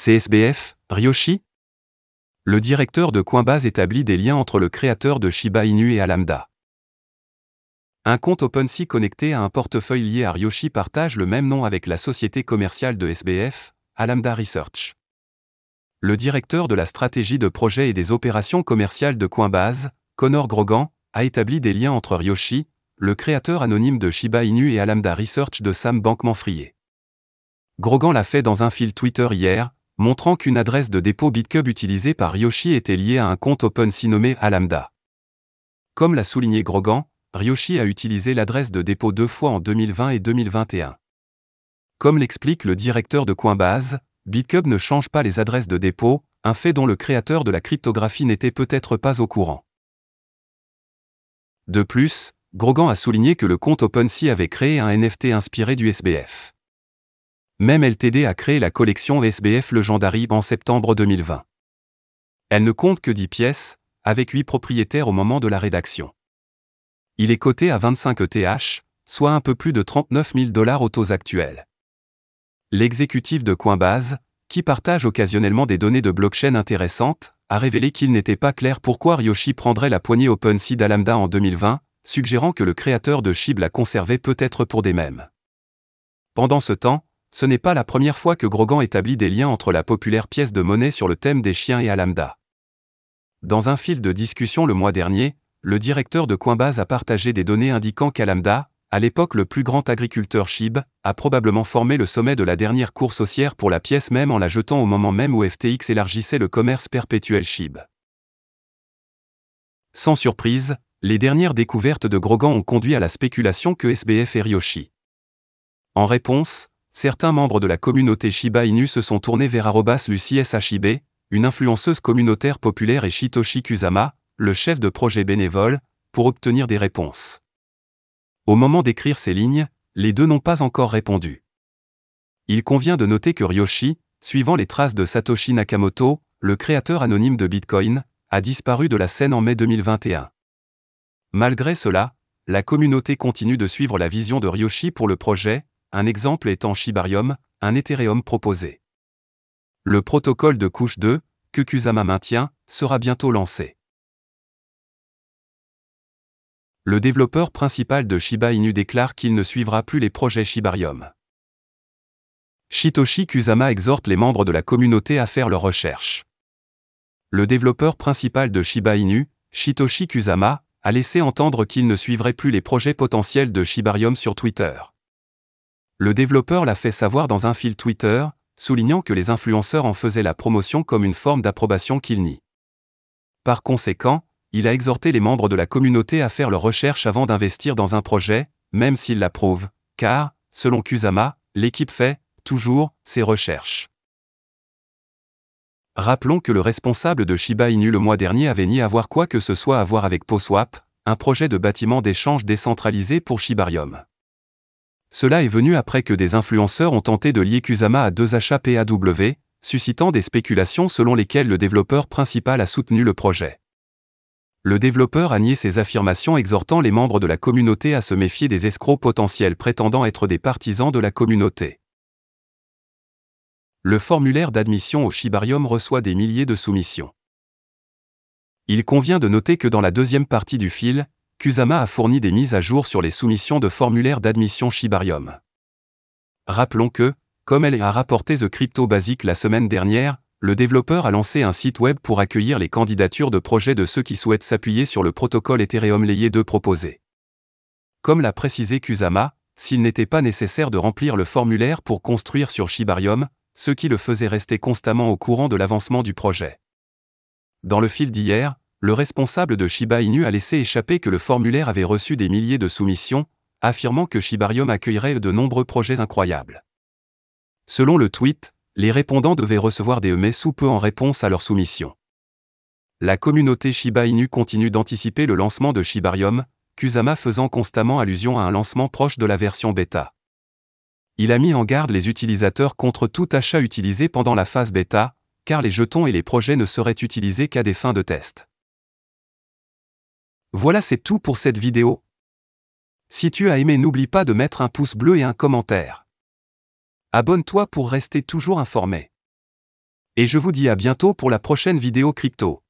C'est SBF, Ryoshi? Le directeur de Coinbase établit des liens entre le créateur de Shiba Inu et Alameda. Un compte OpenSea connecté à un portefeuille lié à Ryoshi partage le même nom avec la société commerciale de SBF, Alameda Research. Le directeur de la stratégie de projet et des opérations commerciales de Coinbase, Connor Grogan, a établi des liens entre Ryoshi, le créateur anonyme de Shiba Inu et Alameda Research de Sam Bankman-Fried. Grogan l'a fait dans un fil Twitter hier, montrant qu'une adresse de dépôt BitCube utilisée par Ryoshi était liée à un compte OpenSea nommé Alameda. Comme l'a souligné Grogan, Ryoshi a utilisé l'adresse de dépôt 2 fois en 2020 et 2021. Comme l'explique le directeur de Coinbase, BitCube ne change pas les adresses de dépôt, un fait dont le créateur de la cryptographie n'était peut-être pas au courant. De plus, Grogan a souligné que le compte OpenSea avait créé un NFT inspiré du SBF. Même Ltd a créé la collection SBF Legendary en septembre 2020. Elle ne compte que 10 pièces, avec 8 propriétaires au moment de la rédaction. Il est coté à 25 ETH, soit un peu plus de 39 000 $ au taux actuel. L'exécutif de Coinbase, qui partage occasionnellement des données de blockchain intéressantes, a révélé qu'il n'était pas clair pourquoi Ryoshi prendrait la poignée OpenSea d'Alameda en 2020, suggérant que le créateur de SHIB l'a conservé peut-être pour des mèmes. Pendant ce temps, ce n'est pas la première fois que Grogan établit des liens entre la populaire pièce de monnaie sur le thème des chiens et Alameda. Dans un fil de discussion le mois dernier, le directeur de Coinbase a partagé des données indiquant qu'Alameda, à l'époque le plus grand agriculteur SHIB, a probablement formé le sommet de la dernière course haussière pour la pièce même en la jetant au moment même où FTX élargissait le commerce perpétuel SHIB. Sans surprise, les dernières découvertes de Grogan ont conduit à la spéculation que SBF est Ryoshi. En réponse, certains membres de la communauté Shiba Inu se sont tournés vers @LuciSHIB, une influenceuse communautaire populaire, et Shitoshi Kusama, le chef de projet bénévole, pour obtenir des réponses. Au moment d'écrire ces lignes, les deux n'ont pas encore répondu. Il convient de noter que Ryoshi, suivant les traces de Satoshi Nakamoto, le créateur anonyme de Bitcoin, a disparu de la scène en mai 2021. Malgré cela, la communauté continue de suivre la vision de Ryoshi pour le projet, un exemple étant Shibarium, un Ethereum proposé. Le protocole de couche 2, que Kusama maintient, sera bientôt lancé. Le développeur principal de Shiba Inu déclare qu'il ne suivra plus les projets Shibarium. Shitoshi Kusama exhorte les membres de la communauté à faire leurs recherches. Le développeur principal de Shiba Inu, Shitoshi Kusama, a laissé entendre qu'il ne suivrait plus les projets potentiels de Shibarium sur Twitter. Le développeur l'a fait savoir dans un fil Twitter, soulignant que les influenceurs en faisaient la promotion comme une forme d'approbation qu'il nie. Par conséquent, il a exhorté les membres de la communauté à faire leurs recherches avant d'investir dans un projet, même s'ils l'approuvent, car, selon Kusama, l'équipe fait, toujours, ses recherches. Rappelons que le responsable de Shiba Inu le mois dernier avait nié avoir quoi que ce soit à voir avec PoSwap, un projet de bâtiment d'échange décentralisé pour Shibarium. Cela est venu après que des influenceurs ont tenté de lier Kusama à 2 achats PAW, suscitant des spéculations selon lesquelles le développeur principal a soutenu le projet. Le développeur a nié ces affirmations, exhortant les membres de la communauté à se méfier des escrocs potentiels prétendant être des partisans de la communauté. Le formulaire d'admission au Shibarium reçoit des milliers de soumissions. Il convient de noter que dans la deuxième partie du fil, Kusama a fourni des mises à jour sur les soumissions de formulaire d'admission Shibarium. Rappelons que, comme elle a rapporté The Crypto Basic la semaine dernière, le développeur a lancé un site web pour accueillir les candidatures de projets de ceux qui souhaitent s'appuyer sur le protocole Ethereum Layer 2 proposé. Comme l'a précisé Kusama, s'il n'était pas nécessaire de remplir le formulaire pour construire sur Shibarium, ce qui le faisait rester constamment au courant de l'avancement du projet. Dans le fil d'hier, le responsable de Shiba Inu a laissé échapper que le formulaire avait reçu des milliers de soumissions, affirmant que Shibarium accueillerait de nombreux projets incroyables. Selon le tweet, les répondants devaient recevoir des emails sous peu en réponse à leurs soumissions. La communauté Shiba Inu continue d'anticiper le lancement de Shibarium, Kusama faisant constamment allusion à un lancement proche de la version bêta. Il a mis en garde les utilisateurs contre tout achat utilisé pendant la phase bêta, car les jetons et les projets ne seraient utilisés qu'à des fins de test. Voilà, c'est tout pour cette vidéo. Si tu as aimé, n'oublie pas de mettre un pouce bleu et un commentaire. Abonne-toi pour rester toujours informé. Et je vous dis à bientôt pour la prochaine vidéo crypto.